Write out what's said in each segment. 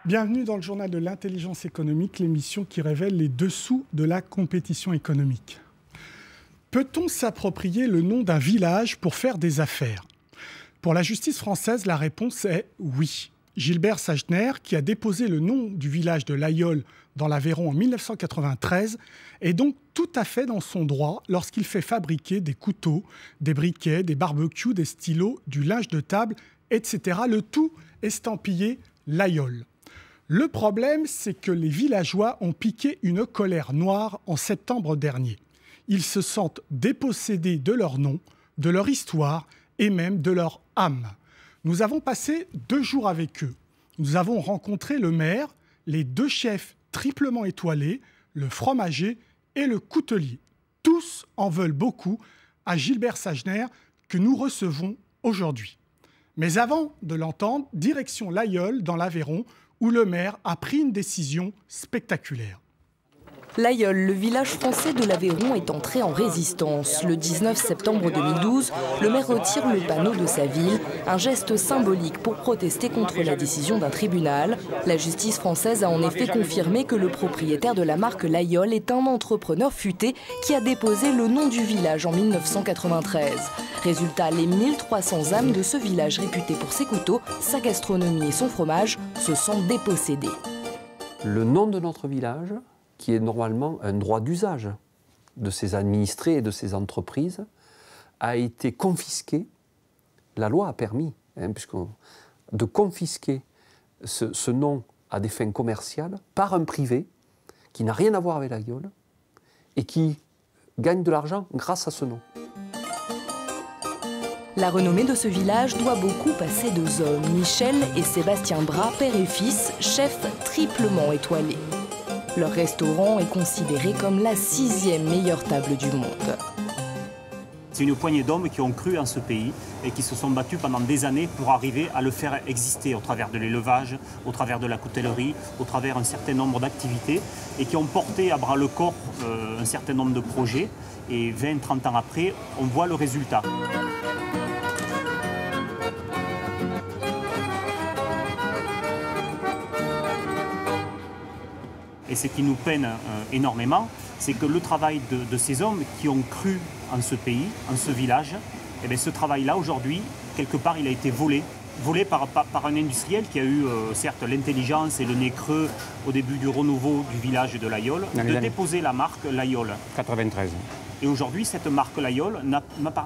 Bienvenue dans le journal de l'intelligence économique, l'émission qui révèle les dessous de la compétition économique. Peut-on s'approprier le nom d'un village pour faire des affaires? Pour la justice française, la réponse est oui. Gilbert Sajner, qui a déposé le nom du village de l'Aïol dans l'Aveyron en 1993, est donc tout à fait dans son droit lorsqu'il fait fabriquer des couteaux, des briquets, des barbecues, des stylos, du linge de table, etc. Le tout estampillé l'Aïol. Le problème, c'est que les villageois ont piqué une colère noire en septembre dernier. Ils se sentent dépossédés de leur nom, de leur histoire et même de leur âme. Nous avons passé 2 jours avec eux. Nous avons rencontré le maire, les 2 chefs triplement étoilés, le fromager et le coutelier. Tous en veulent beaucoup à Gilbert Sajner que nous recevons aujourd'hui. Mais avant de l'entendre, direction l'Aïol dans l'Aveyron, où le maire a pris une décision spectaculaire. L'Aïol, le village français de l'Aveyron, est entré en résistance. Le 19 septembre 2012, le maire retire le panneau de sa ville, un geste symbolique pour protester contre la décision d'un tribunal. La justice française a en effet confirmé que le propriétaire de la marque l'Aïol est un entrepreneur futé qui a déposé le nom du village en 1993. Résultat, les 1300 âmes de ce village réputé pour ses couteaux, sa gastronomie et son fromage se sentent dépossédés. Le nom de notre village, qui est normalement un droit d'usage de ses administrés et de ses entreprises, a été confisqué. La loi a permis de confisquer ce nom à des fins commerciales par un privé qui n'a rien à voir avec l'Aïol et qui gagne de l'argent grâce à ce nom. La renommée de ce village doit beaucoup à ces 2 hommes, Michel et Sébastien Bras, père et fils, chefs triplement étoilés. Leur restaurant est considéré comme la 6e meilleure table du monde. C'est une poignée d'hommes qui ont cru en ce pays et qui se sont battus pendant des années pour arriver à le faire exister au travers de l'élevage, au travers de la coutellerie, au travers d'un certain nombre d'activités et qui ont porté à bras le corps un certain nombre de projets. Et 20-30 ans après, on voit le résultat. Et ce qui nous peine énormément, c'est que le travail de ces hommes qui ont cru en ce pays, en ce village, eh bien, ce travail-là, aujourd'hui, quelque part, il a été volé. Volé par un industriel qui a eu, certes, l'intelligence et le nez creux au début du renouveau du village de l'Aïol, de déposer la marque l'Aïol. 93. Et aujourd'hui, cette marque l'Aïol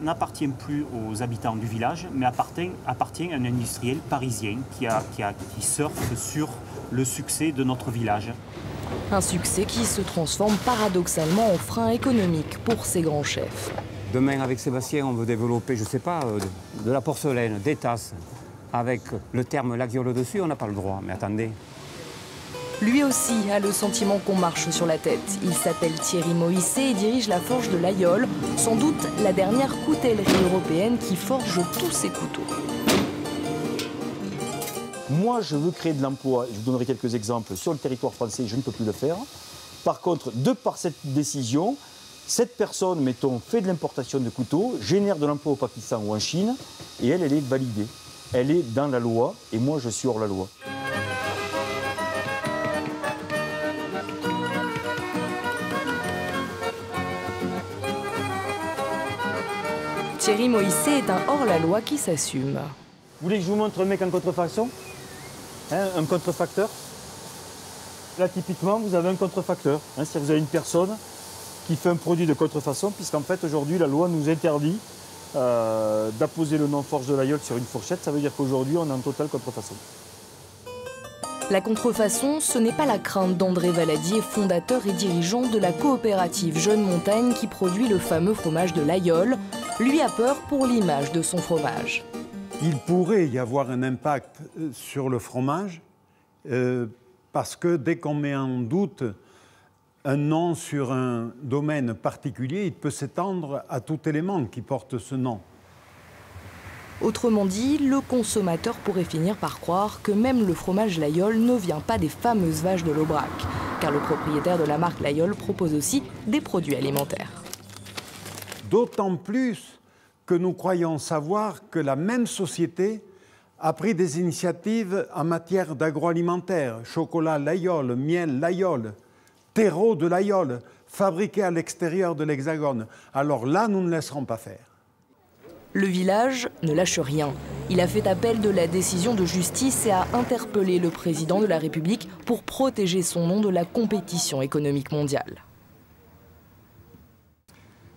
n'appartient plus aux habitants du village, mais appartient à un industriel parisien qui surfe sur le succès de notre village. Un succès qui se transforme paradoxalement en frein économique pour ces grands chefs. Demain, avec Sébastien, on veut développer, je ne sais pas, de la porcelaine, des tasses. Avec le terme l'Aïol dessus, on n'a pas le droit. Mais attendez. Lui aussi a le sentiment qu'on marche sur la tête. Il s'appelle Thierry Moïsset et dirige la forge de l'Aïol, sans doute la dernière coutellerie européenne qui forge tous ses couteaux. Moi, je veux créer de l'emploi. Je vous donnerai quelques exemples. Sur le territoire français, je ne peux plus le faire. Par contre, de par cette décision, cette personne, mettons, fait de l'importation de couteaux, génère de l'emploi au Pakistan ou en Chine, et elle est validée. Elle est dans la loi, et moi, je suis hors la loi. Thierry Moïsset est un hors-la-loi qui s'assume. Vous voulez que je vous montre un mec en contrefaçon? Un contrefacteur? Là, typiquement, vous avez un contrefacteur. C'est-à-dire que vous avez une personne qui fait un produit de contrefaçon, puisqu'en fait, aujourd'hui, la loi nous interdit d'apposer le nom forge de l'Aïol sur une fourchette. Ça veut dire qu'aujourd'hui, on est en totale contrefaçon. La contrefaçon, ce n'est pas la crainte d'André Valadier, fondateur et dirigeant de la coopérative Jeune Montagne qui produit le fameux fromage de l'Aïol. Lui a peur pour l'image de son fromage. Il pourrait y avoir un impact sur le fromage parce que dès qu'on met en doute un nom sur un domaine particulier, il peut s'étendre à tout élément qui porte ce nom. Autrement dit, le consommateur pourrait finir par croire que même le fromage l'Aïol ne vient pas des fameuses vaches de l'Aubrac, car le propriétaire de la marque l'Aïol propose aussi des produits alimentaires. D'autant plus que nous croyons savoir que la même société a pris des initiatives en matière d'agroalimentaire, chocolat Layol, miel Layol, terreau de Layol, fabriqué à l'extérieur de l'Hexagone. Alors là, nous ne laisserons pas faire. Le village ne lâche rien. Il a fait appel de la décision de justice et a interpellé le président de la République pour protéger son nom de la compétition économique mondiale.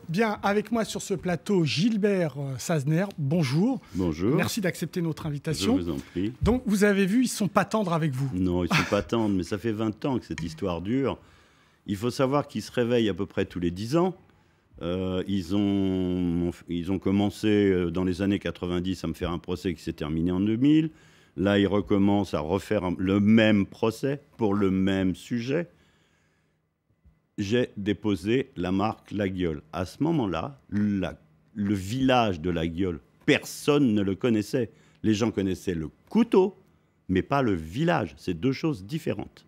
Bien, avec moi sur ce plateau, Gilbert Sazner, bonjour. Bonjour. Merci d'accepter notre invitation. Je vous en prie. Donc, vous avez vu, ils ne sont pas tendres avec vous. Non, ils ne sont pas tendres, mais ça fait 20 ans que cette histoire dure. Il faut savoir qu'ils se réveillent à peu près tous les 10 ans. Ils ont commencé dans les années 90 à me faire un procès qui s'est terminé en 2000. Là, ils recommencent à refaire le même procès pour le même sujet. J'ai déposé la marque La Guiole. À ce moment-là, le village de La Guiole, personne ne le connaissait. Les gens connaissaient le couteau, mais pas le village. C'est deux choses différentes.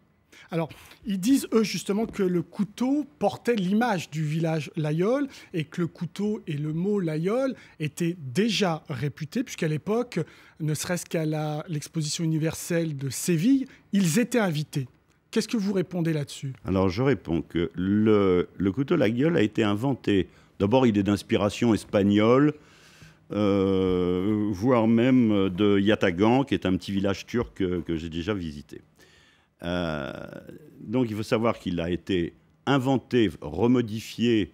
Alors, ils disent, eux, justement, que le couteau portait l'image du village Layol et que le couteau et le mot Layol étaient déjà réputés, puisqu'à l'époque, ne serait-ce qu'à l'exposition universelle de Séville, ils étaient invités. Qu'est-ce que vous répondez là-dessus? Alors, je réponds que le couteau La Guiole a été inventé. D'abord, il est d'inspiration espagnole, voire même de Yatagan, qui est un petit village turc que j'ai déjà visité. Donc, il faut savoir qu'il a été inventé, remodifié,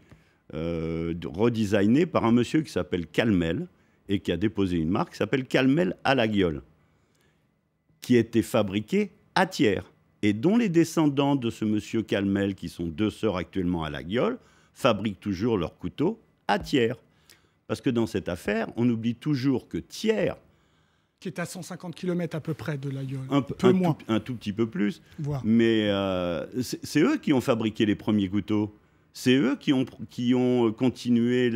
redesigné par un monsieur qui s'appelle Calmel et qui a déposé une marque qui s'appelle Calmel à La Guiole, qui était fabriqué à Thiers, et dont les descendants de ce monsieur Calmel, qui sont deux sœurs actuellement à La Guiole, fabriquent toujours leurs couteaux à Thiers. Parce que dans cette affaire, on oublie toujours que Thiers, qui est à 150 km à peu près de La Guiole, un tout petit peu plus, Voir. Mais c'est eux qui ont fabriqué les premiers couteaux. C'est eux qui ont continué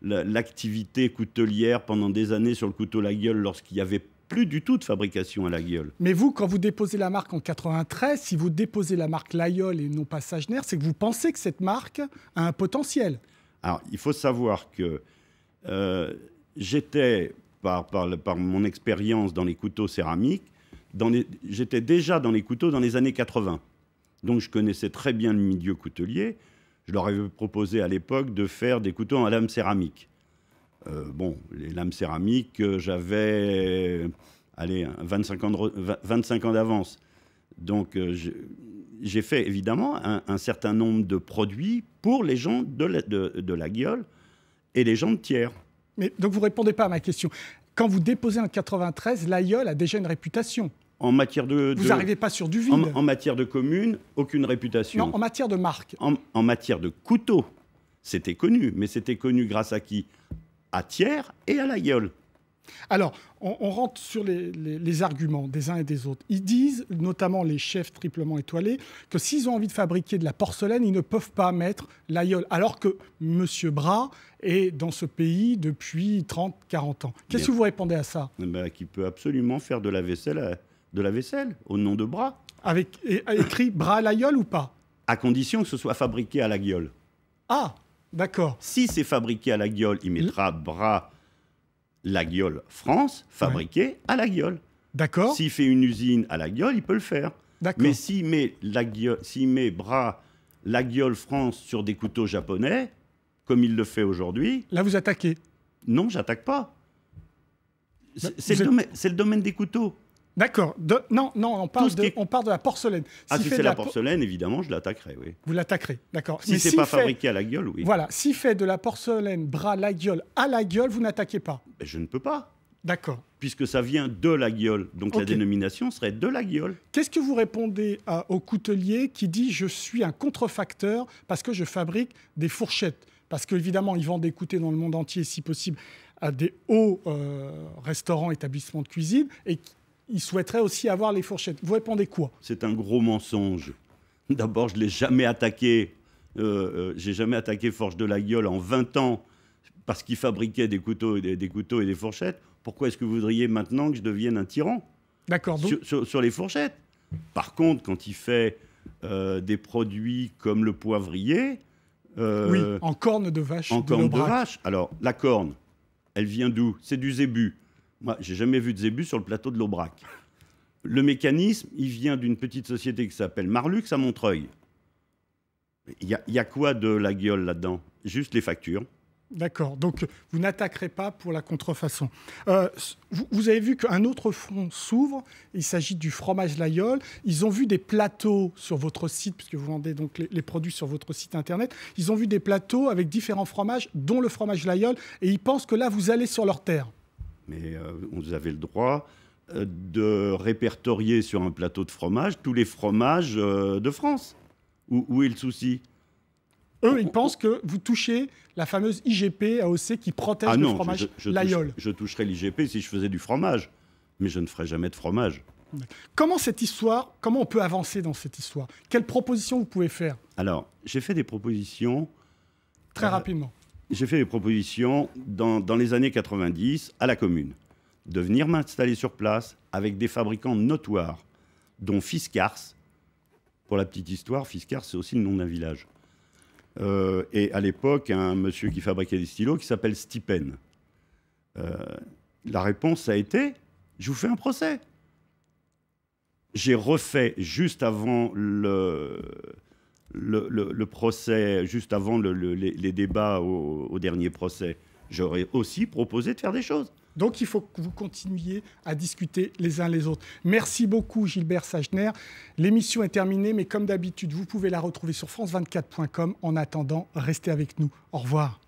l'activité coutelière pendant des années sur le couteau La Guiole lorsqu'il n'y avait plus du tout de fabrication à La Guiole. Mais vous, quand vous déposez la marque en 93, si vous déposez la marque Layol et non pas Sazner, c'est que vous pensez que cette marque a un potentiel. Alors, il faut savoir que j'étais, par mon expérience dans les couteaux céramiques, j'étais déjà dans les couteaux dans les années 80. Donc, je connaissais très bien le milieu coutelier. Je leur avais proposé à l'époque de faire des couteaux en lame céramique. Les lames céramiques, j'avais 25 ans d'avance. Donc, j'ai fait évidemment un certain nombre de produits pour les gens de La Guiole et les gens de Thiers. Mais donc, vous ne répondez pas à ma question. Quand vous déposez en 93, Layol a déjà une réputation. En matière vous n'arrivez pas sur du vide. En matière de commune, aucune réputation. Non, en matière de marque. En matière de couteau, c'était connu. Mais c'était connu grâce à qui? À Thiers et à La Guiole. Alors, on rentre sur les arguments des uns et des autres. Ils disent, notamment les chefs triplement étoilés, que s'ils ont envie de fabriquer de la porcelaine, ils ne peuvent pas mettre Layol, alors que M. Bras est dans ce pays depuis 30, 40 ans. Qu'est-ce que vous répondez à ça? Qui peut absolument faire de la vaisselle au nom de Bras. Avec écrit Bras Layol ou pas? À condition que ce soit fabriqué à La Guiole. Ah, d'accord. Si c'est fabriqué à La Guiole, il mettra Bras La Guiole France, fabriqué à La Guiole. D'accord. S'il fait une usine à La Guiole, il peut le faire. D'accord. Mais s'il met Bras La Guiole France sur des couteaux japonais, comme il le fait aujourd'hui... Là, vous attaquez? Non, j'attaque pas. C'est le domaine des couteaux. D'accord. Non, on parle de la porcelaine. Si c'est la porcelaine, évidemment, je l'attaquerai, oui. Vous l'attaquerez, d'accord. Si c'est pas fabriqué à La Guiole, oui. Voilà, s'il fait de la porcelaine Bras La Guiole à La Guiole, vous n'attaquez pas? Je ne peux pas. D'accord. Puisque ça vient de La Guiole, donc la dénomination serait de La Guiole. Qu'est-ce que vous répondez au coutelier qui dit « je suis un contrefacteur parce que je fabrique des fourchettes » Parce qu'évidemment, ils vendent des couteaux dans le monde entier, si possible, à des hauts restaurants, établissements de cuisine, et il souhaiterait aussi avoir les fourchettes. Vous répondez quoi? C'est un gros mensonge. D'abord, je ne l'ai jamais attaqué. J'ai jamais attaqué Forge de La Guiole en 20 ans parce qu'il fabriquait des couteaux et des fourchettes. Pourquoi est-ce que vous voudriez maintenant que je devienne un tyran? D'accord. Sur les fourchettes. Par contre, quand il fait des produits comme le poivrier... oui, en corne de vache. En corne de vache. Alors, la corne, elle vient d'où? C'est du zébu. Moi, j'ai jamais vu de zébu sur le plateau de l'Aubrac. Le mécanisme, il vient d'une petite société qui s'appelle Marlux à Montreuil. Il y a quoi de la gueule là-dedans? Juste les factures. D'accord, donc vous n'attaquerez pas pour la contrefaçon. Vous avez vu qu'un autre front s'ouvre, il s'agit du fromage Laguiole. Ils ont vu des plateaux sur votre site, puisque vous vendez donc les produits sur votre site internet, ils ont vu des plateaux avec différents fromages, dont le fromage Laguiole, et ils pensent que là, vous allez sur leur terre. Mais vous avez le droit de répertorier sur un plateau de fromage tous les fromages de France. Où est le souci? Eux, ils pensent que vous touchez la fameuse IGP AOC qui protège le fromage Laguiole. Je toucherais l'IGP si je faisais du fromage, mais je ne ferai jamais de fromage. Comment on peut avancer dans cette histoire? Quelles propositions vous pouvez faire? Alors, j'ai fait des propositions... Très rapidement. J'ai fait des propositions dans les années 90 à la commune, de venir m'installer sur place avec des fabricants notoires, dont Fiscars. Pour la petite histoire, Fiscars, c'est aussi le nom d'un village. Et à l'époque, un monsieur qui fabriquait des stylos qui s'appelle Stipen. La réponse a été, je vous fais un procès. J'ai refait juste avant le procès, juste avant les débats au dernier procès, j'aurais aussi proposé de faire des choses. Donc il faut que vous continuiez à discuter les uns les autres. Merci beaucoup Gilbert Sajner. L'émission est terminée, mais comme d'habitude, vous pouvez la retrouver sur france24.com. En attendant, restez avec nous. Au revoir.